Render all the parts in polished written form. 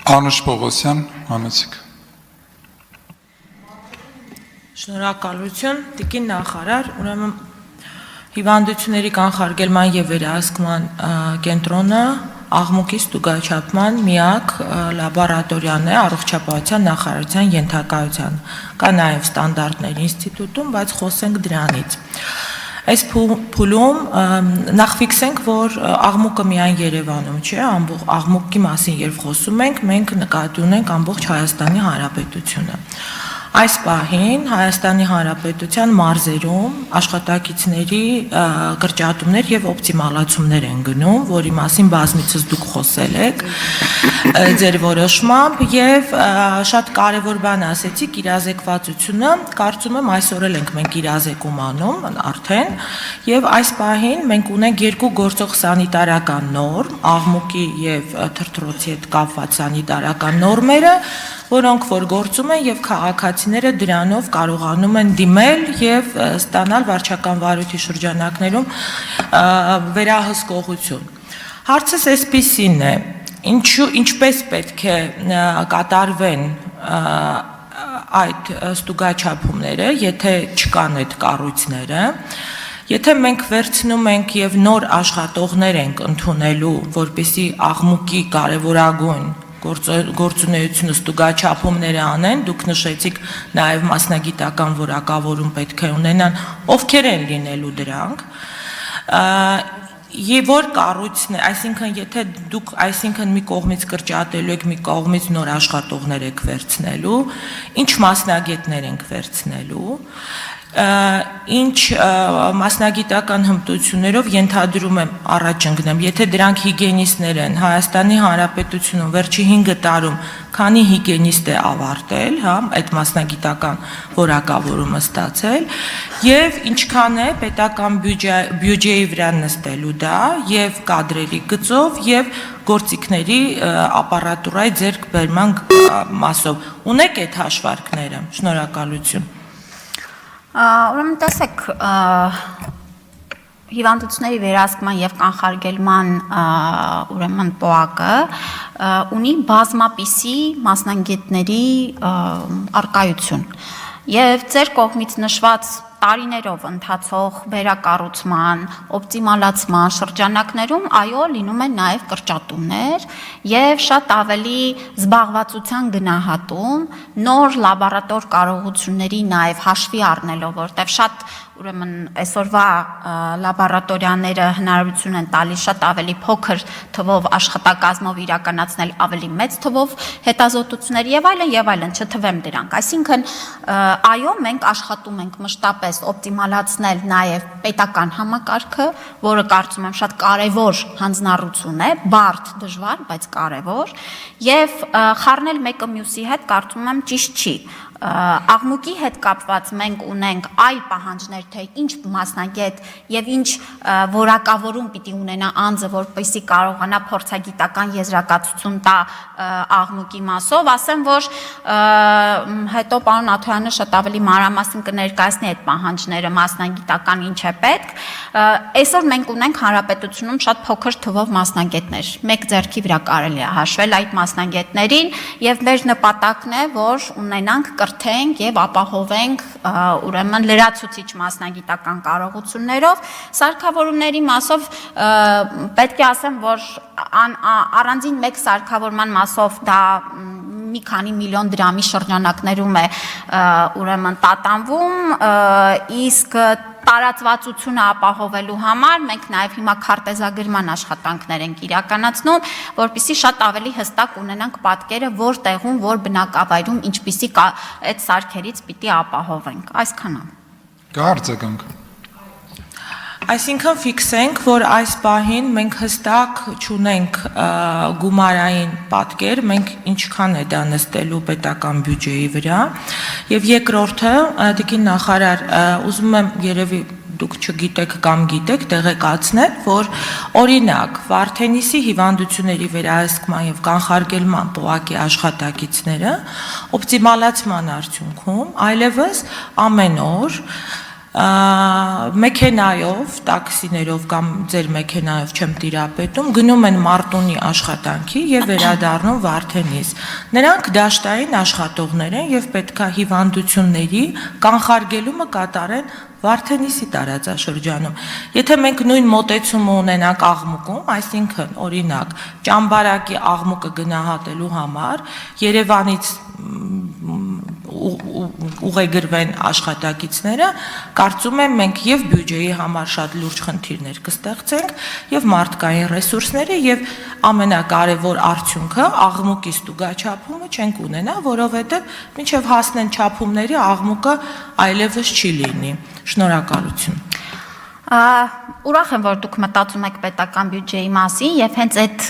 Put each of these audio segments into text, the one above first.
Անուշ Պողոսյան, համեցիկ։ Շնորհակալություն, տիկին նախարար, ուրեմն հիվանդությունների կանխարգելման եւ վերահսկման կենտրոնը աղմուկի ստուգաչափման միակ լաբորատորիան է առողջապահության նախարարության ենթակայության։ Կա նաեւ ստանդարտներ ինստիտուտում, բայց խոսենք դրանից։ Այս փուլում նախ ֆիքսենք, որ աղմուկը միայն Երևանում չէ, ամբողջ աղմուկի մասին երբ խոսում ենք, մենք նկատի ունենք ամբողջ Հայաստանի Հանրապետությունը։ Այս պահին Հայաստանի Հանրապետության մարզերում աշխատակիցների կրճատումներ եւ օպտիմալացումներ են գնում, որի մասին բազմիցս դուք խոսել եք ձեր որոշմամբ եւ շատ կարեւոր բան ասեցիք իրազեկվածությունը, կարծում եմ այսօր էլ ենք մենք իրազեկում անում արդեն եւ այս պահին մենք ունենք երկու գործող սանիտարական նորմ, աղմուկի եւ թրթռոցի հետ կապված սանիտարական նորմերը, որոնք որ գործում են եւ քաղաքացիները դրանով կարողանում են դիմել եւ ստանալ վարչական վարույթի շրջանակներում վերահսկողություն։ Հարցս այսպիսին է. ինչպես պետք է կատարվեն այդ ստուգաչափումները, եթե չկան այդ կառույցները, եթե մենք վերցնում ենք եւ նոր աշխատողներ ենք ընդունելու, որպեսզի աղմուկի կարեւորագույն գործունեությունը ստուգաչափումները անեն, դուք նշեցիք նաև մասնագիտական որակավորում պետք է ունենան, ովքեր են լինելու դրանք, եւ որ կառույցն է, այսինքն եթե դուք մի կողմից կրճատելու եք, մի կողմից նոր աշխատողներ եք վերցնելու, ինչ մասնագետներ ենք վերցնելու, ինչ մասնագիտական հմտություններով ենթադրում եմ առաջ ընկնեմ, եթե դրանք հիգիենիստներ են, Հայաստանի Հանրապետությունում վերջի 5 տարում քանի հիգիենիստ է ավարտել, հա, այդ մասնագիտական որակավորումը ստացել, եւ ինչքան է պետական բյուջեի վրա նստելու դա, եւ կադրերի գծով, եւ գործիքների ապարատուրայի ձեռքբերման մասով։ Ունեք այդ հաշվարկները։ Շնորհակալություն։ Ուրեմն տեսեք, հիվանդությունների վերահսկման եւ կանխարգելման ուրեմն պոակը ունի բազմապիսի մասնագետների առկայություն եւ ձեր կողմից նշված տարիներով ընթացող վերակառուցման, օպտիմալացման շրջանակներում այո լինում են նաև կրճատումներ եւ շատ ավելի զբաղվածության գնահատում, նոր լաբորատոր կարողությունների նաև հաշվի առնելով, որտեղ շատ ուրեմն այսօրվա լաբորատորիաները հնարավորություն են տալիս շատ ավելի փոքր թվով աշխատակազմով իրականացնել ավելի մեծ թվով հետազոտություններ եւ այլն, չթվեմ դրանք։ Այսինքն այո, մենք աշխատում ենք մշտապես օպտիմալացնել նաև պետական համակարգը, որը կարծում եմ շատ կարևոր հանձնառություն է, բարդ, դժվար, բայց կարևոր, եւ խառնել մեկը մյուսի հետ կարծում եմ ճիշտ չի։ Աղմուկի հետ կապված մենք ունենք այլ պահանջներ, թե ինչ մասնագետ եւ ինչ որակավորում պիտի ունենա անձը, որպեսզի կարողանա փորձագիտական եզրակացություն տա աղմուկի մասով, ասեմ, որ հետո պարոն Աթոյանը շատ ավելի մանրամասն կներկայացնի այդ պահանջները, մասնագիտական ինչ է պետք։ Այսօր մենք ունենք հանրապետությունում շատ փոքր թվով մասնագետներ, մեկ ձեռքի վրա կարելի է հաշվել այդ մասնագետներին եւ մեր նպատակն է, որ ունենանք կրթենք եւ ապահովենք ուրեմն լրացուցիչ մասնագիտական կարողություններով, սարքավորումների մասով պետք է ասեմ, որ առանձին մեկ սարքավորման մասով դա մի քանի միլիոն դրամի շրջանակներում է ուրեմն տատանվում, իսկ տարածվածությունը ապահովելու համար մենք նաև հիմա քարտեզագրման աշխատանքներ ենք իրականացնում, որպեսզի շատ ավելի հստակ ունենանք պատկերը, որ տեղում, որ բնակավայրում ինչպիսի այդ սարքերից պիտի ապահովենք։ Այսքանը։ Կարձականք։ Այսինքն ֆիքսենք, որ այս պահին մենք հստակ չունենք գումարային պատկեր, մենք ինչքան է դա նստելու պետական բյուջեի վրա, եւ երկրորդը, տիկին նախարար, ուզում եմ երևի դուք չգիտեք կամ գիտեք տեղեկացնել, որ օրինակ Վարդենիսի հիվանդությունների վերահսկման եւ կանխարգելման պոակի աշխատակիցները օպտիմալացման արդյունքում այլևս ամեն օր մեքենայով, տաքսիներով կամ ձեր մեքենայով չեմ տիրապետում, գնում են Մարտունի աշխատանքի եւ վերադառնում Վարդենիս։ Նրանք դաշտային աշխատողներ են եւ պետքա հիվանդությունների կանխարգելումը կատարեն Վարդենիսի տարածաշրջանում։ Եթե մենք նույն մոտեցումը ունենանք աղմուկում, այսինքն օրինակ ճամբարակի աղմուկը գնահատելու համար Երևանից ուղեգրվեն աշխատակիցները, կարծում եմ մենք եւ բյուջեի համար շատ լուրջ խնդիրներ կստեղծենք եւ մարդկային ռեսուրսները եւ ամենակարևոր արդյունքը աղմուկի ստուգաչափումը չենք ունենա, որովհետեւ մինչեւ հասնեն չափումների աղմուկը այլևս չի լինի։ Շնորհակալություն։ Ուրախ եմ, որ դուք մտածում եք պետական բյուջեի մասին եւ հենց այդ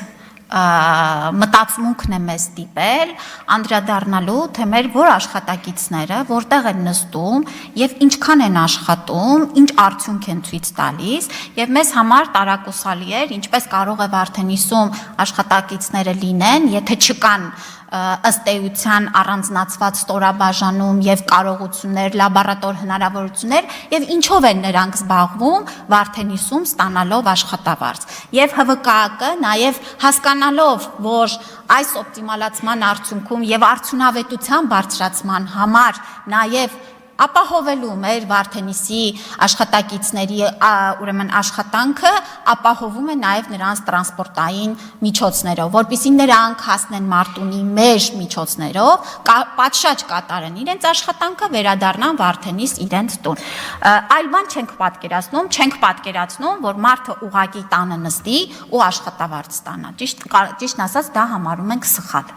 մտածմունքն է մեզ դիպել անդրադառնալու թե մեր որ աշխատակիցները որտեղ են նստում եւ ինչքան են աշխատում, ինչ արդյունք են ցույց տալիս եւ մեզ համար տարակուսալի էր ինչպես կարող է Վարդենիսում աշխատակիցները լինեն, եթե չկան ըստ էության առանձնացված ստորաբաժանում եւ կարողություններ, լաբորատոր հնարավորություններ եւ ինչով են նրանք զբաղվում Վարդենիսում ստանալով աշխատավարձ։ Եվ ՀՎԿԱԿ-ը նաեւ հասկանալով, որ այս օպտիմալացման արդյունքում եւ արդյունավետության բարձրացման համար նաեւ ապահովելու մեր Վարդենիսի աշխատակիցների ուրեմն աշխատանքը ապահովում է նաև նրանց տրանսպորտային միջոցներով, որպեսզի նրանք հասնեն Մարտունի մեր միջոցներով, պատշաճ կատարեն իրենց աշխատանքը, վերադառնան Վարդենիս իրենց տուն։ Այլ բան չենք պատկերացնում, որ մարդը ուղղակի տանը նստի ու աշխատավարձ ստանա։ Ճիշտն ասած, դա համարում ենք սխալ։